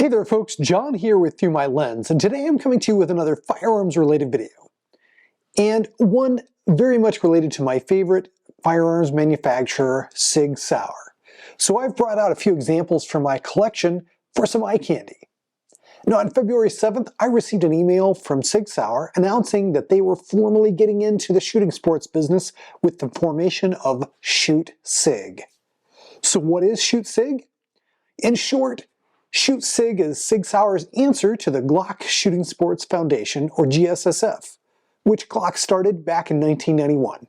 Hey there folks, John here with Through My Lens, and today I'm coming to you with another firearms related video. And one very much related to my favorite firearms manufacturer, SIG Sauer. So I've brought out a few examples from my collection for some eye candy. Now on February 7th, I received an email from SIG Sauer announcing that they were formally getting into the shooting sports business with the formation of Shoot SIG. So what is Shoot SIG? In short, Shoot SIG is SIG Sauer's answer to the Glock Shooting Sports Foundation, or GSSF, which Glock started back in 1991.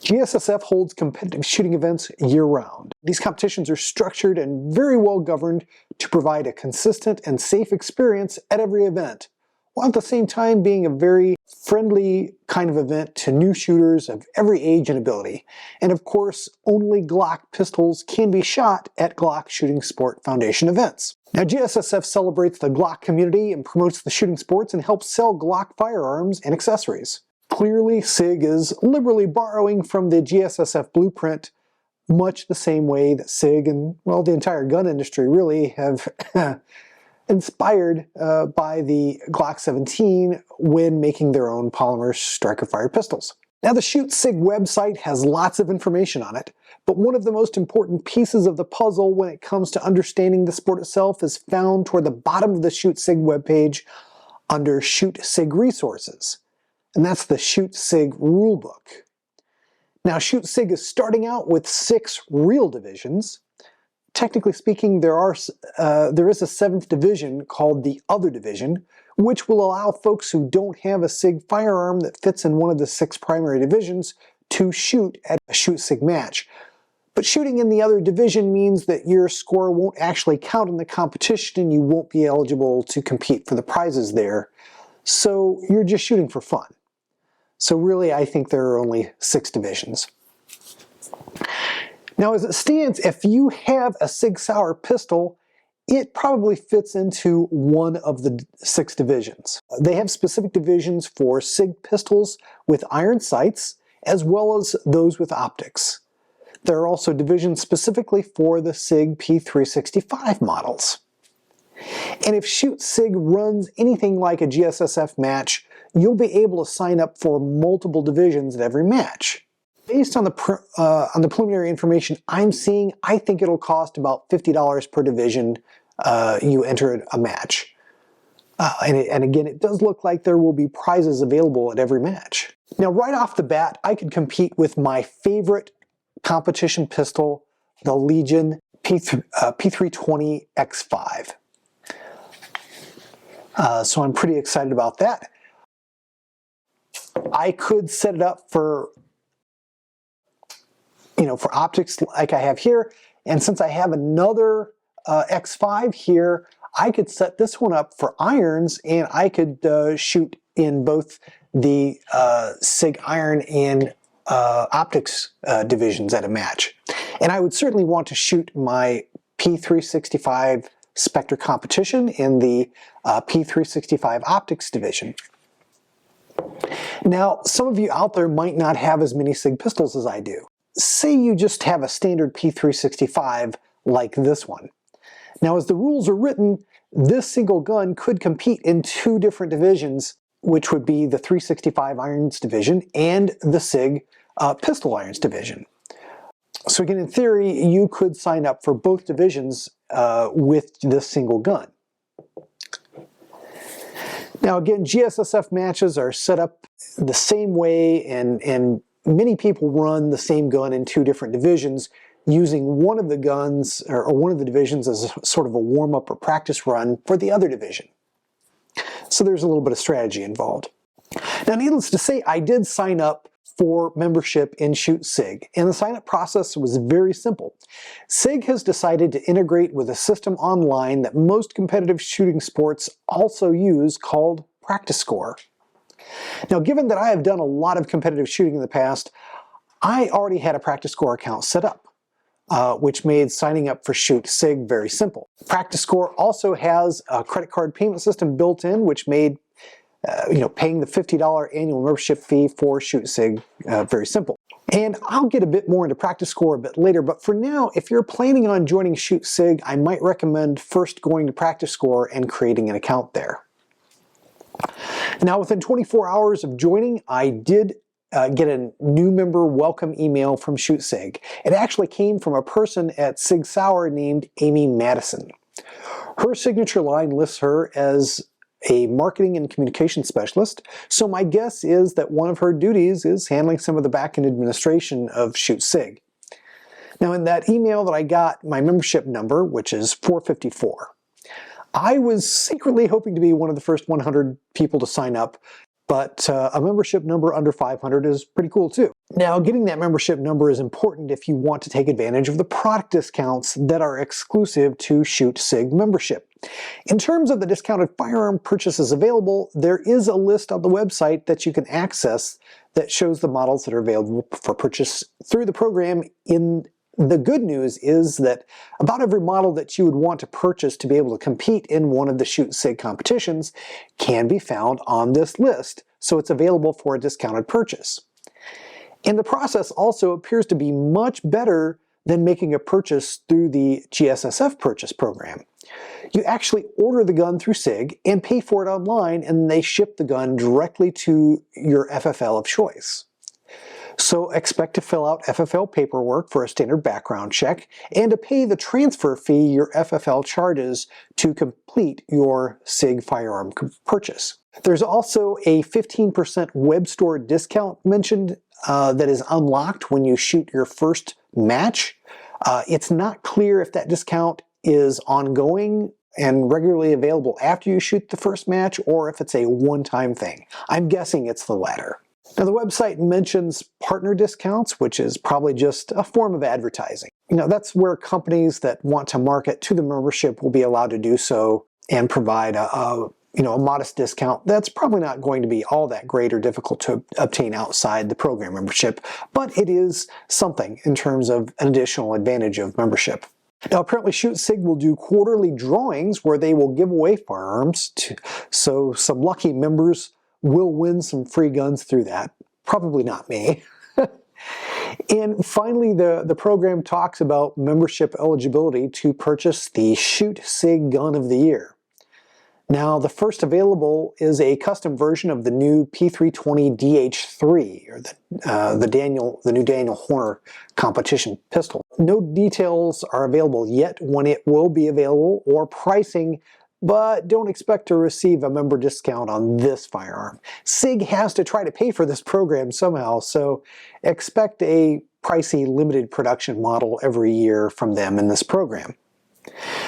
GSSF holds competitive shooting events year-round. These competitions are structured and very well governed to provide a consistent and safe experience at every event, while at the same time being a very friendly kind of event to new shooters of every age and ability. And of course, only Glock pistols can be shot at Glock Shooting Sport Foundation events. Now GSSF celebrates the Glock community and promotes the shooting sports and helps sell Glock firearms and accessories. Clearly, SIG is liberally borrowing from the GSSF blueprint, much the same way that SIG and, well, the entire gun industry really have inspired by the Glock 17 when making their own polymer striker-fired pistols. Now the Shoot SIG website has lots of information on it, but one of the most important pieces of the puzzle when it comes to understanding the sport itself is found toward the bottom of the Shoot SIG webpage under Shoot SIG Resources, and that's the Shoot SIG rulebook. Now Shoot SIG is starting out with 6 real divisions. Technically speaking, there is a 7th division called the Other Division, which will allow folks who don't have a SIG firearm that fits in one of the 6 primary divisions to shoot at a Shoot SIG match. But shooting in the Other Division means that your score won't actually count in the competition and you won't be eligible to compete for the prizes there. So you're just shooting for fun. So really, I think there are only 6 divisions. Now as it stands, if you have a SIG Sauer pistol, it probably fits into one of the 6 divisions. They have specific divisions for SIG pistols with iron sights, as well as those with optics. There are also divisions specifically for the SIG P365 models. And if Shoot SIG runs anything like a GSSF match, you'll be able to sign up for multiple divisions at every match. Based on the preliminary information I'm seeing, I think it'll cost about $50 per division you enter a match. And again, it does look like there will be prizes available at every match. Now right off the bat, I could compete with my favorite competition pistol, the Legion P320 X5. So I'm pretty excited about that. I could set it up for, for optics like I have here, and since I have another X5 here, I could set this one up for irons, and I could shoot in both the SIG iron and optics divisions at a match. And I would certainly want to shoot my P365 Spectre competition in the P365 optics division. Now, some of you out there might not have as many SIG pistols as I do. Say you just have a standard P365 like this one. Now, as the rules are written, this single gun could compete in 2 different divisions, which would be the 365 irons division and the SIG pistol irons division. So again, in theory, you could sign up for both divisions with this single gun. Now again, GSSF matches are set up the same way, and many people run the same gun in 2 different divisions, using one of the guns or one of the divisions as a sort of a warm-up or practice run for the other division. So there's a little bit of strategy involved. Now needless to say, I did sign up for membership in Shoot SIG, and the sign-up process was very simple. SIG has decided to integrate with a system online that most competitive shooting sports also use called Practice Score. Now given that I have done a lot of competitive shooting in the past, I already had a Practice Score account set up, which made signing up for Shoot SIG very simple. Practice Score also has a credit card payment system built in, which made paying the $50 annual membership fee for Shoot SIG very simple. And I'll get a bit more into practice score a bit later, but for now, if you're planning on joining Shoot SIG, I might recommend first going to practice score and creating an account there. Now, within 24 hours of joining, I did get a new member welcome email from Shoot SIG. It actually came from a person at SIG Sauer named Amy Madison. Her signature line lists her as a marketing and communication specialist, so my guess is that one of her duties is handling some of the back-end administration of Shoot SIG. Now, in that email that I got my membership number, which is 454. I was secretly hoping to be one of the first 100 people to sign up, but a membership number under 500 is pretty cool too. Now, getting that membership number is important if you want to take advantage of the product discounts that are exclusive to Shoot SIG membership. In terms of the discounted firearm purchases available, there is a list on the website that you can access that shows the models that are available for purchase through the program. The good news is that about every model that you would want to purchase to be able to compete in one of the Shoot SIG competitions can be found on this list, so it's available for a discounted purchase. And the process also appears to be much better than making a purchase through the GSSF purchase program. You actually order the gun through SIG and pay for it online, and they ship the gun directly to your FFL of choice. So expect to fill out FFL paperwork for a standard background check and to pay the transfer fee your FFL charges to complete your SIG firearm purchase. There's also a 15% web store discount mentioned that is unlocked when you shoot your first match. It's not clear if that discount is ongoing and regularly available after you shoot the first match or if it's a one-time thing. I'm guessing it's the latter. Now, the website mentions partner discounts, which is probably just a form of advertising. That's where companies that want to market to the membership will be allowed to do so and provide a modest discount. That's probably not going to be all that great or difficult to obtain outside the program membership, but it is something in terms of an additional advantage of membership. Now, apparently Shoot SIG will do quarterly drawings where they will give away firearms, so some lucky members will win some free guns through that. Probably not me. And finally, the program talks about membership eligibility to purchase the Shoot SIG Gun of the Year. Now, the first available is a custom version of the new P320 DH3, or the new Daniel Horner competition pistol. No details are available yet when it will be available or pricing, but don't expect to receive a member discount on this firearm. SIG has to try to pay for this program somehow, so expect a pricey limited production model every year from them in this program.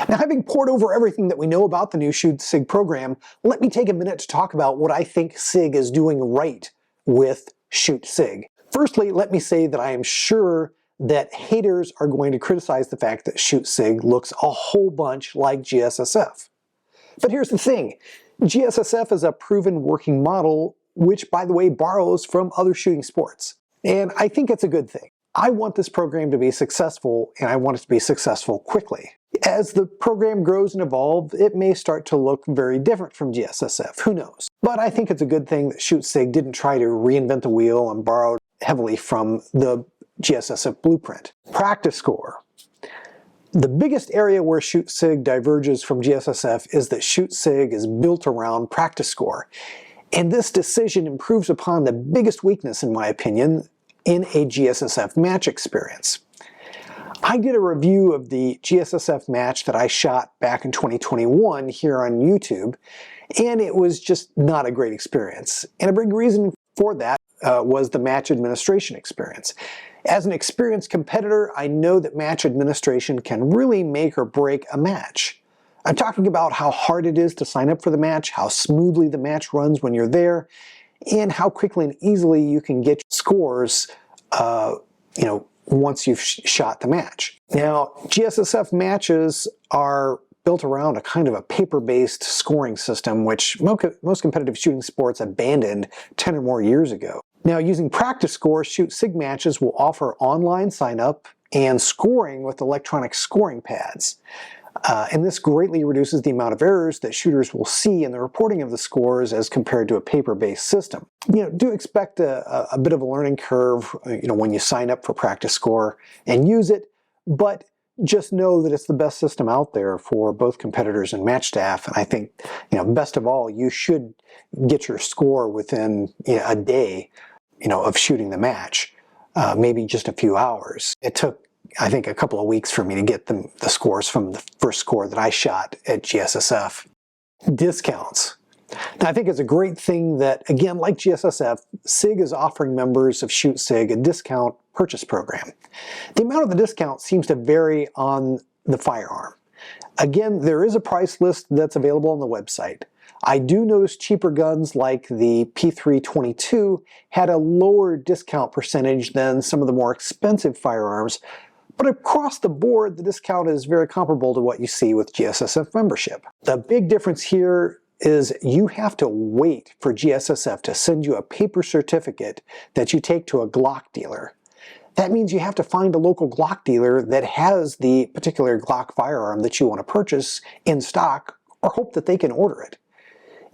Now, having poured over everything that we know about the new Shoot SIG program, let me take a minute to talk about what I think SIG is doing right with Shoot SIG. Firstly, let me say that I am sure that haters are going to criticize the fact that Shoot SIG looks a whole bunch like GSSF. But here's the thing, GSSF is a proven working model, which, by the way, borrows from other shooting sports. And I think it's a good thing. I want this program to be successful, and I want it to be successful quickly. As the program grows and evolves, it may start to look very different from GSSF, who knows? But I think it's a good thing that Shoot SIG didn't try to reinvent the wheel and borrow heavily from the GSSF blueprint. Practice score. The biggest area where Shoot SIG diverges from GSSF is that Shoot SIG is built around practice score. And this decision improves upon the biggest weakness, in my opinion, in a GSSF match experience. I did a review of the GSSF match that I shot back in 2021 here on YouTube, and it was just not a great experience. And a big reason for that was the match administration experience. As an experienced competitor, I know that match administration can really make or break a match. I'm talking about how hard it is to sign up for the match, how smoothly the match runs when you're there, and how quickly and easily you can get scores, once you've shot the match. Now, GSSF matches are built around a kind of a paper-based scoring system, which most competitive shooting sports abandoned 10 or more years ago. Now, using practice scores, Shoot SIG matches will offer online sign-up and scoring with electronic scoring pads. And this greatly reduces the amount of errors that shooters will see in the reporting of the scores as compared to a paper-based system. Do expect a bit of a learning curve, when you sign up for Practice Score and use it, but just know that it's the best system out there for both competitors and match staff. And I think, best of all, you should get your score within a day, of shooting the match, maybe just a few hours. It took, I think, a couple of weeks for me to get the scores from the first score that I shot at GSSF. Discounts. Now, I think it's a great thing that, again, like GSSF, SIG is offering members of Shoot SIG a discount purchase program. The amount of the discount seems to vary on the firearm. Again, there is a price list that's available on the website. I do notice cheaper guns like the P322 had a lower discount percentage than some of the more expensive firearms, but across the board, the discount is very comparable to what you see with GSSF membership. The big difference here is you have to wait for GSSF to send you a paper certificate that you take to a Glock dealer. That means you have to find a local Glock dealer that has the particular Glock firearm that you want to purchase in stock, or hope that they can order it.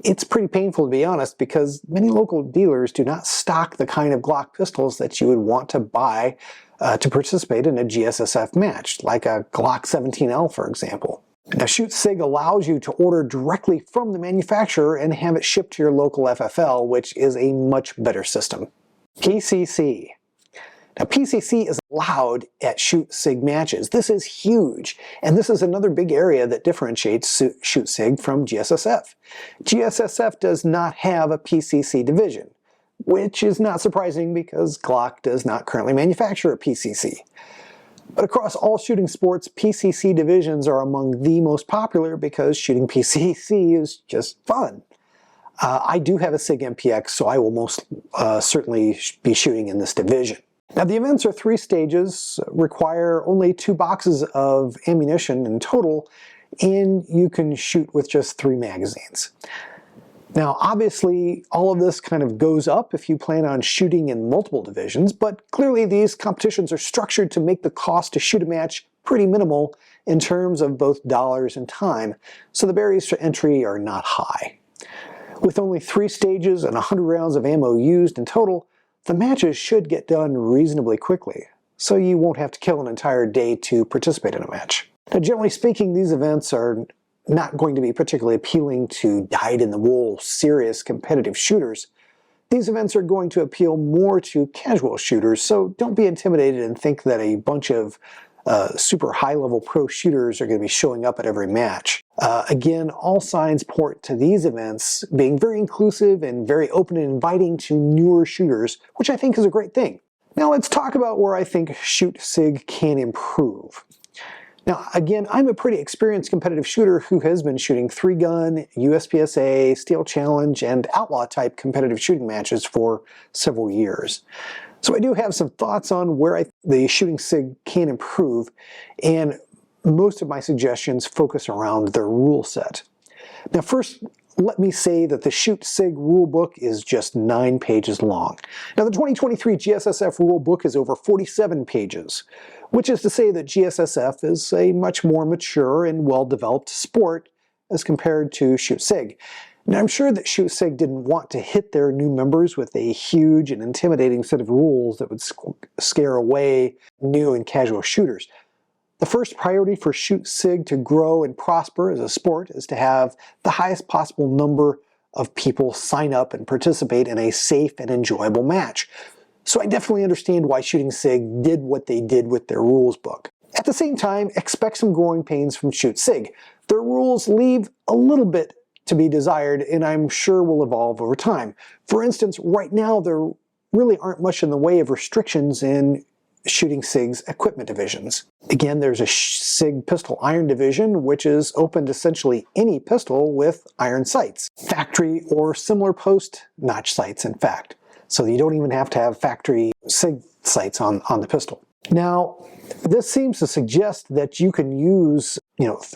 It's pretty painful, to be honest, because many local dealers do not stock the kind of Glock pistols that you would want to buy to participate in a GSSF match, like a Glock 17L, for example. Now, Shoot SIG allows you to order directly from the manufacturer and have it shipped to your local FFL, which is a much better system. PCC. Now, PCC is allowed at Shoot SIG matches. This is huge, and this is another big area that differentiates Shoot SIG from GSSF. GSSF does not have a PCC division, which is not surprising because Glock does not currently manufacture a PCC. But across all shooting sports, PCC divisions are among the most popular because shooting PCC is just fun. I do have a SIG MPX, so I will most certainly be shooting in this division. Now, the events are 3 stages, require only 2 boxes of ammunition in total, and you can shoot with just 3 magazines. Now, obviously, all of this kind of goes up if you plan on shooting in multiple divisions, but clearly these competitions are structured to make the cost to shoot a match pretty minimal in terms of both dollars and time, so the barriers to entry are not high. With only 3 stages and 100 rounds of ammo used in total, the matches should get done reasonably quickly, so you won't have to kill an entire day to participate in a match. Now, generally speaking, these events are not going to be particularly appealing to dyed-in-the-wool, serious competitive shooters. These events are going to appeal more to casual shooters, so don't be intimidated and think that a bunch of super high-level pro shooters are going to be showing up at every match. Again, all signs point to these events being very inclusive and very open and inviting to newer shooters, which I think is a great thing. Now let's talk about where I think Shoot SIG can improve. Now, again, I'm a pretty experienced competitive shooter who has been shooting 3-gun, USPSA, Steel Challenge, and Outlaw-type competitive shooting matches for several years. So I do have some thoughts on where the Shooting SIG can improve, and most of my suggestions focus around their rule set. Now, first, let me say that the Shoot SIG rulebook is just 9 pages long. Now, the 2023 GSSF rulebook is over 47 pages, which is to say that GSSF is a much more mature and well-developed sport as compared to Shoot SIG. Now, I'm sure that Shoot SIG didn't want to hit their new members with a huge and intimidating set of rules that would scare away new and casual shooters. The first priority for Shoot SIG to grow and prosper as a sport is to have the highest possible number of people sign up and participate in a safe and enjoyable match. So I definitely understand why Shooting SIG did what they did with their rules book. At the same time, expect some growing pains from Shoot SIG. Their rules leave a little bit to be desired, and I'm sure will evolve over time. For instance, right now there really aren't much in the way of restrictions in Shooting SIG's equipment divisions. Again, there's a SIG pistol iron division, which is open to essentially any pistol with iron sights. Factory or similar post notch sights, in fact. So you don't even have to have factory SIG sights on the pistol. Now, this seems to suggest that you can use,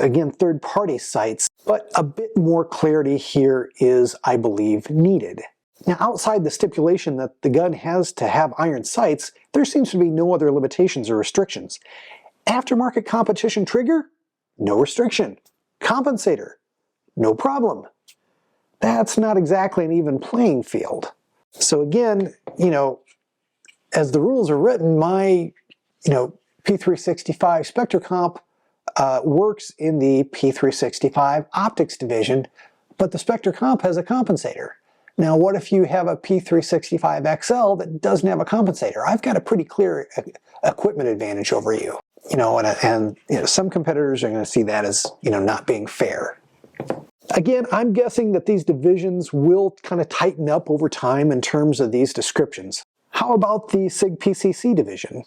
again, third-party sights, but a bit more clarity here is, I believe, needed. Now, outside the stipulation that the gun has to have iron sights, there seems to be no other limitations or restrictions. Aftermarket competition trigger? no restriction. Compensator, no problem. That's not exactly an even playing field. So again, as the rules are written, my, P365 Spectre Comp works in the P365 optics division, but the Spectre Comp has a compensator. Now, what if you have a P365 XL that doesn't have a compensator? I've got a pretty clear equipment advantage over you. And some competitors are going to see that as, not being fair. Again, I'm guessing that these divisions will kind of tighten up over time in terms of these descriptions. How about the SIG PCC division?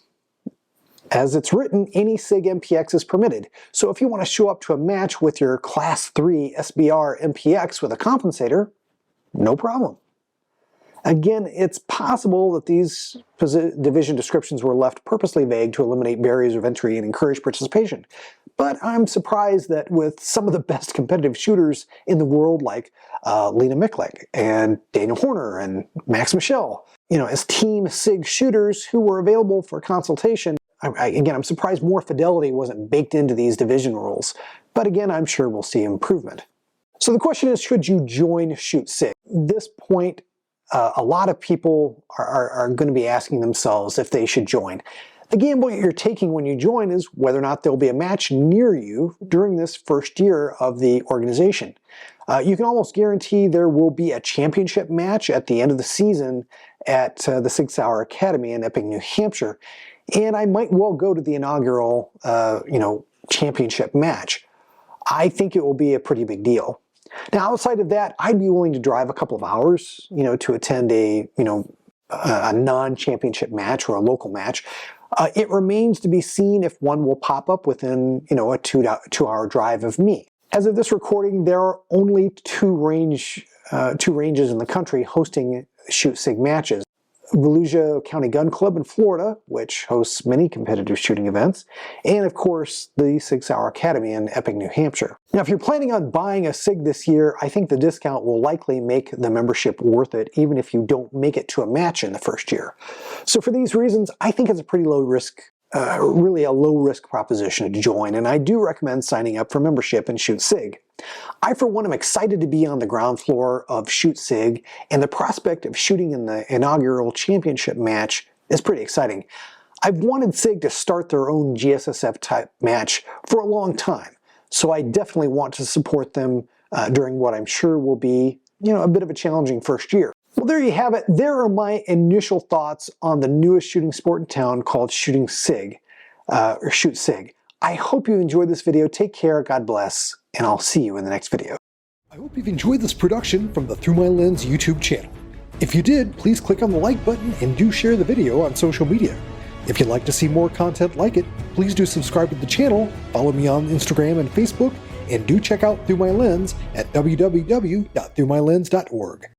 As it's written, any SIG MPX is permitted. So if you want to show up to a match with your Class 3 SBR MPX with a compensator, no problem. Again, it's possible that these division descriptions were left purposely vague to eliminate barriers of entry and encourage participation. But I'm surprised that with some of the best competitive shooters in the world, like Lena Miklek and Daniel Horner and Max Michel, as Team SIG shooters who were available for consultation, again, I'm surprised more fidelity wasn't baked into these division rules. But again, I'm sure we'll see improvement. So the question is, should you join Shoot SIG? At this point, a lot of people are going to be asking themselves if they should join. The gamble you're taking when you join is whether or not there'll be a match near you during this first year of the organization. You can almost guarantee there will be a championship match at the end of the season at the SIG Sauer Academy in Epping, New Hampshire, and I might well go to the inaugural, championship match. I think it will be a pretty big deal. Now, outside of that, I'd be willing to drive a couple of hours, to attend a non-championship match or a local match. It remains to be seen if one will pop up within, a two-hour drive of me. As of this recording, there are only two ranges in the country hosting Shoot SIG matches. Volusia County Gun Club in Florida, which hosts many competitive shooting events, and of course the SIG Sauer Academy in Epping, New Hampshire. Now, if you're planning on buying a SIG this year, I think the discount will likely make the membership worth it, even if you don't make it to a match in the first year. So for these reasons, I think it's a pretty low risk, really a low risk proposition to join, and I do recommend signing up for membership in Shoot SIG. I, for one, am excited to be on the ground floor of Shoot SIG, and the prospect of shooting in the inaugural championship match is pretty exciting. I've wanted SIG to start their own GSSF type match for a long time, so I definitely want to support them during what I'm sure will be, a bit of a challenging first year. Well, there you have it. There are my initial thoughts on the newest shooting sport in town called Shoot SIG. I hope you enjoyed this video. Take care, God bless, and I'll see you in the next video. I hope you've enjoyed this production from the Through My Lens YouTube channel. If you did, please click on the like button and do share the video on social media. If you'd like to see more content like it, please do subscribe to the channel, follow me on Instagram and Facebook, and do check out Through My Lens at www.throughmylens.org.